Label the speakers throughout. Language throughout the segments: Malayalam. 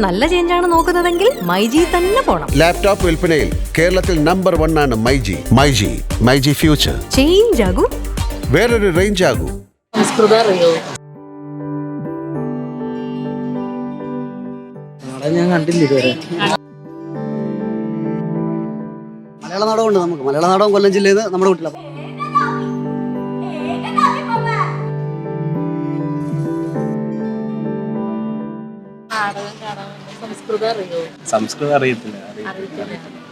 Speaker 1: നല്ല ചേഞ്ചാണ് നോക്കുന്നതെങ്കിൽ മൈജി തന്നെ പോണം.
Speaker 2: ലാപ്ടോപ്പ് വിൽപ്പനയിൽ കേരളത്തിൽ നമ്പർ 1 ആണ് മൈജി ഫ്യൂച്ചർ.
Speaker 1: ചേഞ്ച് ആകൂ,
Speaker 2: വേറൊരു റേഞ്ച് ആകൂ.
Speaker 3: സംസ്കൃതം അറിയോ?
Speaker 4: ഞാൻ കണ്ടില്ല ഇതുവരെ.
Speaker 5: മലയാള നാടകമുണ്ട് നമുക്ക്. മലയാള നാടകം കൊല്ലം ജില്ലയിൽ നിന്ന് നമ്മുടെ വീട്ടിലാണ്.
Speaker 3: നാടകം കാണാൻ സംസ്കൃതം അറിയോ?
Speaker 6: സംസ്കൃതം അറിയത്തില്ല.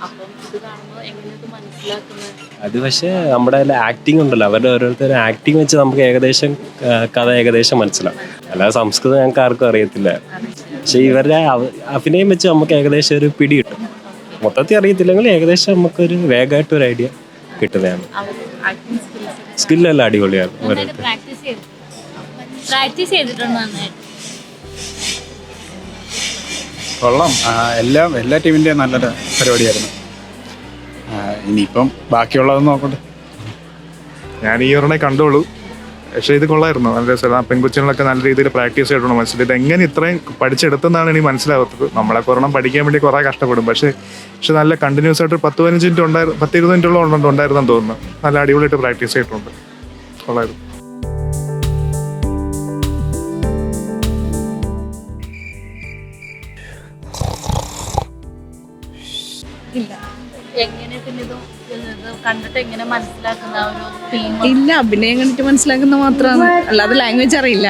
Speaker 3: അപ്പം ഇത് കാണുമ്പോൾ എങ്ങനെയത് മനസ്സിലാക്കുന്നത്?
Speaker 6: അത് പക്ഷേ നമ്മുടെ ആക്ടിങ് ഉണ്ടല്ലോ, അവരുടെ ഓരോരുത്തരും ആക്ടിങ് വെച്ച് നമുക്ക് ഏകദേശം കഥ ഏകദേശം മനസ്സിലാവും. അല്ലാതെ സംസ്കൃതം ഞങ്ങൾക്ക് ആർക്കും അറിയത്തില്ല. പക്ഷെ ഇവരുടെ അഭിനയം വെച്ച് നമുക്ക് ഏകദേശം ഒരു പിടി കിട്ടും. മൊത്തത്തിൽ അറിയത്തില്ലെങ്കിൽ ഏകദേശം നമുക്കൊരു വേഗമായിട്ടൊരു ഐഡിയ കിട്ടുന്നതാണ്. സ്കില്ലെല്ലാം അടിപൊളിയാണ്.
Speaker 3: പ്രാക്ടീസ് ചെയ്തിട്ടുണ്ടോ?
Speaker 7: കൊള്ളാം. എല്ലാ ടീമിൻ്റെയും നല്ലൊരു പരിപാടിയായിരുന്നു. ഇനിയിപ്പം ബാക്കിയുള്ളതെന്ന് നോക്കട്ടെ.
Speaker 8: ഞാൻ ഈ ഒരെണ്ണേ കണ്ടോളൂ, പക്ഷേ ഇത് കൊള്ളായിരുന്നു. നല്ല രസമാണ്. പെൺകുച്ചുകളൊക്കെ നല്ല രീതിയിൽ പ്രാക്ടീസ് ചെയ്തിട്ടുണ്ട്. മനസ്സിലായി ഇത് എങ്ങനെ ഇത്രയും പഠിച്ചെടുത്തെന്നാണ് എനിക്ക് മനസ്സിലാവാത്തത്. നമ്മളെ ഒരെണ്ണം പഠിക്കാൻ വേണ്ടി കുറേ കഷ്ടപ്പെടും. പക്ഷേ നല്ല കണ്ടിന്യൂസ് ആയിട്ട് 10-15 മിനിറ്റ് 10-20 മിനിറ്റോളം ഉണ്ടായിരുന്നെന്ന് തോന്നുന്നു. നല്ല അടിപൊളിയായിട്ട് പ്രാക്ടീസ് ചെയ്തിട്ടുണ്ട്. കൊള്ളായിരുന്നു.
Speaker 9: ഇല്ല, അഭിനയം കണ്ടിട്ട് മനസ്സിലാക്കുന്ന മാത്രമാണ്, അല്ലാതെ ലാംഗ്വേജ് അറിയില്ല.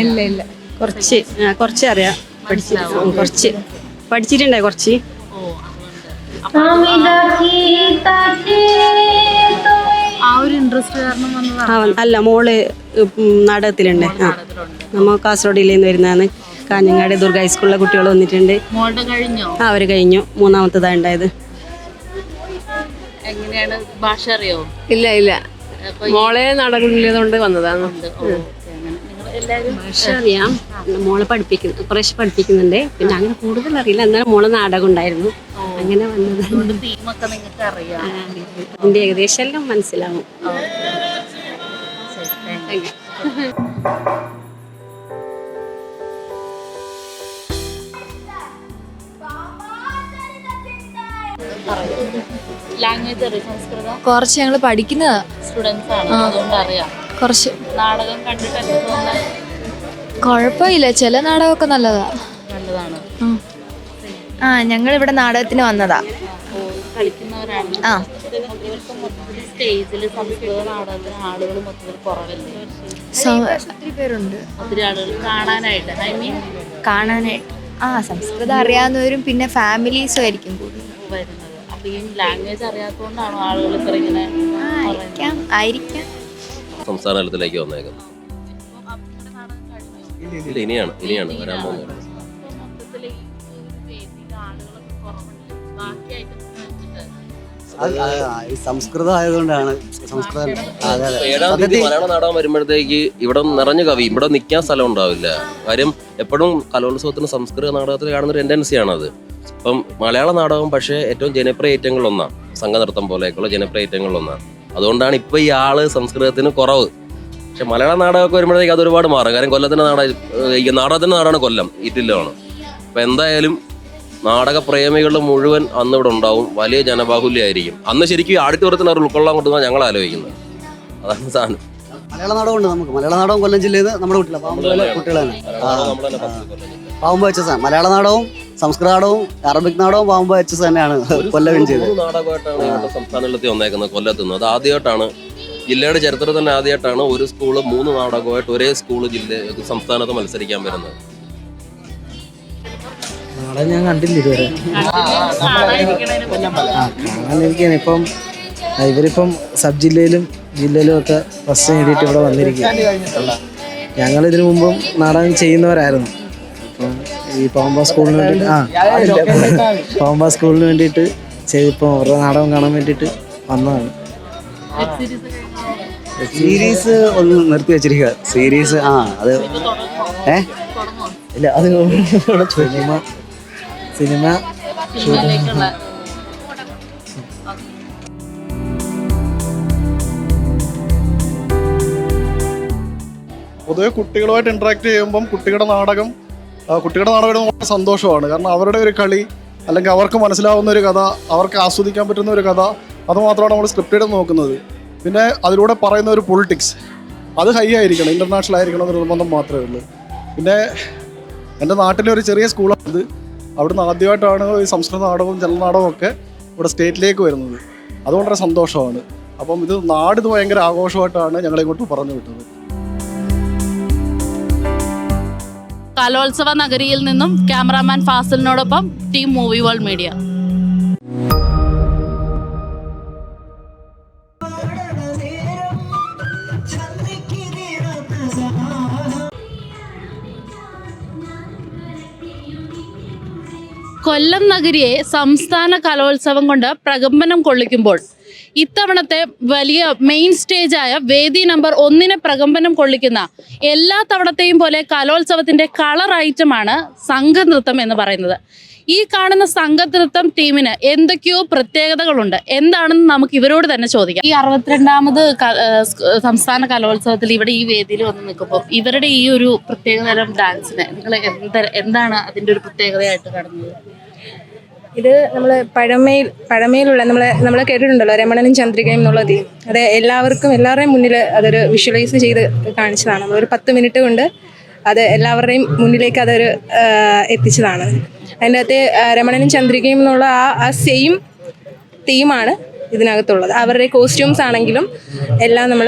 Speaker 9: ഇല്ല
Speaker 10: കുറച്ച് അറിയാം. കുറച്ച് പഠിച്ചിട്ടുണ്ടായി കുറച്ച്.
Speaker 3: ആ ഒരു ഇൻട്രസ്റ്റ് കാരണം വന്നതാണ്?
Speaker 10: അല്ല, മോള് നാടകത്തിലുണ്ട്. നമ്മ കാസർഗോഡ് ജില്ലയിൽ നിന്ന് വരുന്നതാണ്. കാഞ്ഞങ്ങാട് ദുർഗ ഹൈസ്കൂളിലെ കുട്ടികൾ വന്നിട്ടുണ്ട്. അവര് കഴിഞ്ഞു. മൂന്നാമത്തേതാണ് ഉണ്ടായത്.
Speaker 3: എങ്ങനെയാണ്? ഭാഷ അറിയോ?
Speaker 10: ഇല്ല, മോളെ നാടകത്തിലേതുകൊണ്ട് വന്നതാണ്. ഭാഷ അറിയാം. മോളെ കുറേശ്ശെ പഠിപ്പിക്കുന്നുണ്ട്. പിന്നെ അങ്ങനെ കൂടുതൽ അറിയില്ല. എന്നാലും മോളെ നാടകം ഉണ്ടായിരുന്നു. അങ്ങനെ വന്നത്. അതിന്റെ ഏകദേശം എല്ലാം മനസ്സിലാവും.
Speaker 9: കുറച്ച് ഞങ്ങൾ പഠിക്കുന്ന
Speaker 3: സ്റ്റുഡൻസ് ആണ്, അതുകൊണ്ട് അറിയാം.
Speaker 9: കുറച്ച്
Speaker 3: നാടകം കണ്ടിട്ട്
Speaker 9: കുഴപ്പമില്ല. ചില നാടകമൊക്കെ നല്ലതാണ്. ഞങ്ങൾ ഇവിടെ നാടകത്തിന് വന്നതാ.
Speaker 3: കളിക്കുന്നവരാണ്. സ്റ്റേജിൽ സംസ്കൃത നാടകത്തിന് ആളുകൾ മൊത്തത്തിൽ കുറവല്ലേ?
Speaker 9: ഒത്തിരി പേരുണ്ട്.
Speaker 3: ഒത്തിരി ആളുകൾ കാണാനായിട്ട്.
Speaker 9: കാണാനായിട്ട് സംസ്കൃതം അറിയാവുന്നവരും പിന്നെ ഫാമിലീസും ആയിരിക്കും കൂടുതൽ
Speaker 3: വരുന്നത്. അപ്പൊ ഈ ലാംഗ്വേജ് അറിയാത്തതുകൊണ്ടാണോ ആളുകൾ ഇത്ര ഇങ്ങനെ?
Speaker 9: ആയിരിക്കാം.
Speaker 11: സംസ്ഥാന തലത്തിലേക്ക് വന്നേക്കുന്നത്. ഇല്ല, ഇനിയാണ് വരാൻ പോകുന്നത്.
Speaker 5: സംസ്കൃതം ആയതുകൊണ്ടാണ്.
Speaker 11: മലയാള നാടകം വരുമ്പോഴത്തേക്ക് ഇവിടെ നിറഞ്ഞു കവി, ഇവിടെ നിൽക്കാൻ സ്ഥലം ഉണ്ടാവില്ല. കാര്യം എപ്പോഴും കലോത്സവത്തിന് സംസ്കൃത നാടകത്തിൽ കാണുന്നൊരു ടെൻഡൻസിയാണത്. ഇപ്പം മലയാള നാടകം പക്ഷേ ഏറ്റവും ജനപ്രിയ ഐറ്റങ്ങളിലൊന്നാണ്. സംഘനൃത്തം പോലെയൊക്കെയുള്ള ജനപ്രിയ ഐറ്റങ്ങളിലൊന്നാണ്. അതുകൊണ്ടാണ് ഇപ്പോൾ ഈ ആള് സംസ്കൃതത്തിന് കുറവ്. പക്ഷെ മലയാള നാടകമൊക്കെ വരുമ്പോഴത്തേക്ക് അതൊരുപാട് മാറും. കാര്യം കൊല്ലത്തിൻ്റെ നാടകത്തിൻ്റെ നാടാണ് കൊല്ലം, ഈറ്റില്ലമാണ്. അപ്പം എന്തായാലും നാടകപ്രേമികൾ മുഴുവൻ അന്ന് ഇവിടെ ഉണ്ടാവും. വലിയ ജനബാഹുല്യമായിരിക്കും. അന്ന് ശരിക്കും ഓഡിറ്റോറിയത്തിന് അവർ ഉൾക്കൊള്ളാൻ കൊണ്ടുവന്നാൽ ഞങ്ങൾ ആലോചിക്കുന്നത്. അതാണ് സാധനം.
Speaker 5: മലയാള നാടകമുണ്ട് നമുക്ക്. മലയാള നാടകം കൊല്ലം ജില്ലയിൽ നിന്ന് നമ്മുടെ വീട്ടിലാണ്. കുട്ടികളാണ് പാവുമ്പ HS. മലയാള നാടകവും സംസ്കൃത നാടകവും അറബിക് നാടകവും പാവുമ്പ HS തന്നെയാണ് കൊല്ലം ചെയ്തത്.
Speaker 11: നാടകമായിട്ടാണ് ഞങ്ങളുടെ സംസ്ഥാനത്തിൽ വന്നേക്കുന്നത് കൊല്ലത്തുനിന്ന്. അത് ആദ്യമായിട്ടാണ്, ജില്ലയുടെ ചരിത്രത്തിൽ തന്നെ ആദ്യമായിട്ടാണ് ഒരു സ്കൂള് 3 നാടകമായിട്ട് ഒരേ സ്കൂള് സംസ്ഥാനത്ത് മത്സരിക്കാൻ വരുന്നത്.
Speaker 4: നാടകം ഞാൻ കണ്ടില്ല ഇതുവരെ. കാണാനിരിക്കാണ്. ഇവരിപ്പം സബ് ജില്ലയിലും ഒക്കെ ഫസ്റ്റ് നേടിയിട്ട് ഇവിടെ വന്നിരിക്കുക. ഞങ്ങളിതിനു മുമ്പും നാടകം ചെയ്യുന്നവരായിരുന്നു. അപ്പം ഈ പാവുമ്പ സ്കൂളിന് വേണ്ടിയിട്ട് പാവുമ്പ സ്കൂളിന് വേണ്ടിയിട്ട് ചെയ്തിപ്പോൾ അവരുടെ നാടകം കാണാൻ വേണ്ടിയിട്ട് വന്നതാണ്.
Speaker 5: സീരീസ് ഒന്ന് നിർത്തി വെച്ചിരിക്കുക. സീരീസ് അത് ഇല്ല, അത് സിനിമ
Speaker 8: പൊതുവെ കുട്ടികളുമായിട്ട് ഇന്ററാക്ട് ചെയ്യുമ്പം കുട്ടികളുടെ നാടകം
Speaker 12: കുട്ടികളുടെ നാടകം വളരെ സന്തോഷമാണ്. കാരണം അവരുടെ ഒരു കളി അല്ലെങ്കിൽ അവർക്ക് മനസ്സിലാവുന്ന ഒരു കഥ, അവർക്ക് ആസ്വദിക്കാൻ പറ്റുന്ന ഒരു കഥ, അത് മാത്രമാണ് നമ്മൾ സ്ക്രിപ്റ്റ് നോക്കുന്നത്. പിന്നെ അതിലൂടെ പറയുന്ന ഒരു പൊളിറ്റിക്സ് അത് ഹൈ ആയിരിക്കണം, ഇൻ്റർനാഷണൽ ആയിരിക്കണം എന്ന് നിർബന്ധം മാത്രമേ ഉള്ളൂ. പിന്നെ എൻ്റെ നാട്ടിലെ ഒരു ചെറിയ സ്കൂളാണിത്. അവിടുന്ന് ആദ്യമായിട്ടാണ് ഈ സംസ്കൃത നാടകവും ജലനാടകവും ഒക്കെ ഇവിടെ സ്റ്റേറ്റിലേക്ക് വരുന്നത്. അത് വളരെ സന്തോഷമാണ്. അപ്പം ഇത് നാടിത് ഭയങ്കര ആഘോഷമായിട്ടാണ് ഞങ്ങളിങ്ങോട്ട് പറഞ്ഞു വിട്ടത്.
Speaker 3: കലോത്സവ നഗരിയിൽ നിന്നും ക്യാമറാമാൻ ഫാസിലിനോടൊപ്പം team movie world media. Kollam നഗരിയെ സംസ്ഥാന കലോത്സവം കൊണ്ട് പ്രകമ്പനം കൊള്ളിക്കുമ്പോൾ ഇത്തവണത്തെ വലിയ മെയിൻ സ്റ്റേജായ വേദി നമ്പർ 1 പ്രകമ്പനം കൊള്ളിക്കുന്ന എല്ലാ തവണത്തെയും പോലെ കലോത്സവത്തിൻ്റെ കളർ ഐറ്റമാണ് സംഘനൃത്തം എന്ന് പറയുന്നത്. ഈ കാണുന്ന സംഘനൃത്തം ടീമിന് എന്തൊക്കെയോ പ്രത്യേകതകളുണ്ട്. എന്താണെന്ന് നമുക്ക് ഇവരോട് തന്നെ ചോദിക്കാം. ഈ 62ാമത് സംസ്ഥാന കലോത്സവത്തിൽ ഇവിടെ ഈ വേദിയിൽ വന്ന് നിൽക്കുമ്പോൾ ഇവരുടെ ഈ ഒരു പ്രത്യേകതരം ഡാൻസിന് നിങ്ങൾ എന്താണ് അതിൻ്റെ ഒരു പ്രത്യേകതയായിട്ട് കാണുന്നത്?
Speaker 9: ഇത് നമ്മൾ പഴമയിലുള്ള നമ്മൾ കേട്ടിട്ടുണ്ടല്ലോ രമണനും ചന്ദ്രികയും എന്നുള്ള തീം. അത് എല്ലാവരുടെയും മുന്നിൽ അതൊരു വിഷ്വലൈസ് ചെയ്ത് കാണിച്ചതാണ്. നമ്മളൊരു 10 മിനിറ്റ് കൊണ്ട് അത് എല്ലാവരുടെയും മുന്നിലേക്ക് അതൊരു എത്തിച്ചതാണ്. അതിൻ്റെ അകത്ത് രമണനും ചന്ദ്രികയും എന്നുള്ള ആ സെയിം തീമാണ് ഇതിനകത്തുള്ളത്. അവരുടെ കോസ്റ്റ്യൂംസ് ആണെങ്കിലും എല്ലാം നമ്മൾ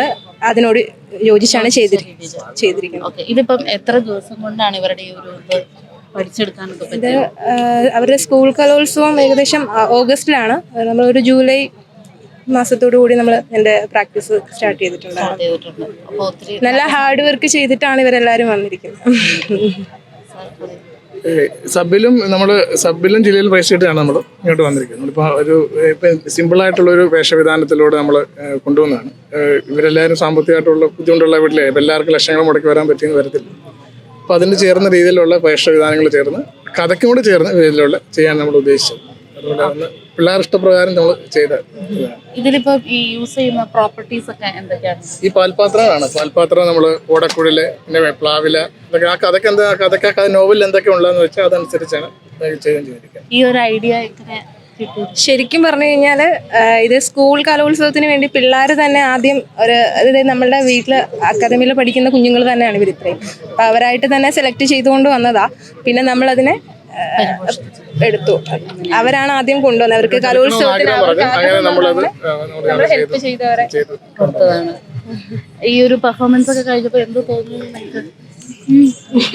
Speaker 9: അതിനോട് യോജിച്ചാണ് ചെയ്തിരിക്കുന്നത്.
Speaker 3: ഇതിപ്പം എത്ര ദിവസം കൊണ്ടാണ് ഇവരുടെ ഈ ഒരു പഠിച്ചെടുക്കാനൊക്കെ
Speaker 9: ഇത് അവരുടെ സ്കൂൾ കലോത്സവം ഏകദേശം ഓഗസ്റ്റിലാണ്. നമ്മളൊരു ജൂലൈ മാസത്തോടു കൂടി നമ്മൾ എൻ്റെ പ്രാക്ടീസ് സ്റ്റാർട്ട് ചെയ്തിട്ടുണ്ട്. നല്ല ഹാർഡ് വർക്ക് ചെയ്തിട്ടാണ് ഇവരെല്ലാവരും വന്നിരിക്കുന്നത്.
Speaker 7: സബിലും ജില്ലയിൽ പ്രവേശിച്ചിട്ടാണ് നമ്മൾ ഇങ്ങോട്ട് വന്നിരിക്കുന്നത്. ഇപ്പം സിമ്പിളായിട്ടുള്ളൊരു വേഷവിധാനത്തിലൂടെ നമ്മൾ കൊണ്ടുവന്നതാണ്. ഇവരെല്ലാവരും സാമ്പത്തികമായിട്ടുള്ള ബുദ്ധിമുട്ടുള്ള വീട്ടിലെ എല്ലാവർക്കും ലക്ഷങ്ങൾ മുടക്കി വരാൻ പറ്റിയെന്ന് വരത്തില്ല. അപ്പോൾ അതിന് ചേർന്ന രീതിയിലുള്ള വേഷവിധാനങ്ങൾ ചേർന്ന് കഥയ്ക്കും കൂടെ ചേർന്ന രീതിയിലുള്ള ചെയ്യാൻ നമ്മൾ ഉദ്ദേശിച്ചത്. അതുകൊണ്ട് പിള്ളേർ ഇഷ്ടപ്രകാരം നമ്മൾ ചെയ്ത.
Speaker 3: ഇതിലിപ്പോ ഈ യൂസ് ചെയ്യുന്ന പ്രോപ്പർട്ടീസ് ഒക്കെ എന്തൊക്കെയാണ്?
Speaker 7: ഈ പാൽപാത്രം നമ്മൾ ഓടക്കുഴല്, പിന്നെ പ്ലാവില, ഇതൊക്കെ ആ കഥയ്ക്ക് നോവലിൽ എന്തൊക്കെ ഉള്ളതെന്ന് വെച്ചാൽ അതനുസരിച്ചാണ് ചെയ്തിരിക്കുന്നത്.
Speaker 3: ഈ ഒരു ഐഡിയ എങ്ങനെ
Speaker 9: ശരിക്കും പറഞ്ഞു കഴിഞ്ഞാൽ ഇത് സ്കൂൾ കലോത്സവത്തിന് വേണ്ടി പിള്ളേർ തന്നെ ആദ്യം അതായത് നമ്മളുടെ വീട്ടിൽ അക്കാദമിയിൽ പഠിക്കുന്ന കുഞ്ഞുങ്ങൾ തന്നെയാണ് ഇവർ ഇത്രയും. അപ്പം അവരായിട്ട് തന്നെ സെലക്ട് ചെയ്തുകൊണ്ട് വന്നതാ. പിന്നെ നമ്മളതിനെ എടുത്തു. അവരാണ് ആദ്യം കൊണ്ടുവന്നത്. അവർക്ക് കലോത്സവത്തിന് നമ്മൾ ഹെൽപ്പ് ചെയ്തവരെ
Speaker 3: കൊടുത്തതാണ്. ഈ ഒരു പെർഫോമൻസ് ഒക്കെ കഴിഞ്ഞപ്പോൾ എന്ത് തോന്നുന്നു?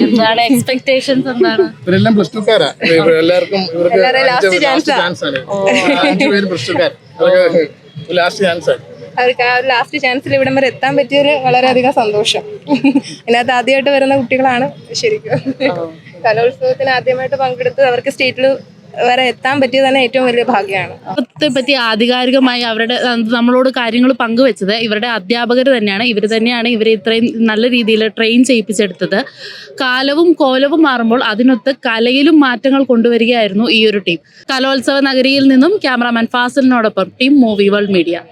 Speaker 3: എന്താണ് എക്സ്പെക്ടേഷൻസ്? എന്താണ്?
Speaker 7: ഇവരെല്ലാം പ്ലസ് ടുക്കാരാ. എല്ലാവർക്കും
Speaker 9: ലാസ്റ്റ് ചാൻസ് അവർക്ക് ആ ലാസ്റ്റ് ചാൻസിൽ ഇവിടം വരെ എത്താൻ പറ്റിയതിൽ വളരെയധികം സന്തോഷം. ഇതിനകത്ത് ആദ്യമായിട്ട് വരുന്ന കുട്ടികളാണ്. ശരിക്കും കലോത്സവത്തിന് ആദ്യമായിട്ട് പങ്കെടുത്ത് അവർക്ക് സ്റ്റേറ്റിൽ വരെ എത്താൻ പറ്റിയത് തന്നെ ഏറ്റവും വലിയ ഭാഗ്യമാണ്.
Speaker 3: പറ്റി ആധികാരികമായി അവരുടെ നമ്മളോട് കാര്യങ്ങൾ പങ്കുവെച്ചത് ഇവരുടെ അധ്യാപകർ തന്നെയാണ്. ഇവർ തന്നെയാണ് ഇവരെ ഇത്രയും നല്ല രീതിയിൽ ട്രെയിൻ ചെയ്യിപ്പിച്ചെടുത്തത്. കാലവും കോലവും മാറുമ്പോൾ അതിനൊത്ത് കലയിലും മാറ്റങ്ങൾ കൊണ്ടുവരികയായിരുന്നു ഈ ഒരു ടീം. കലോത്സവ നഗരിയിൽ നിന്നും ക്യാമറാമാൻ ഫാസിലിനോടൊപ്പം ടീം മൂവി വേൾഡ് മീഡിയ.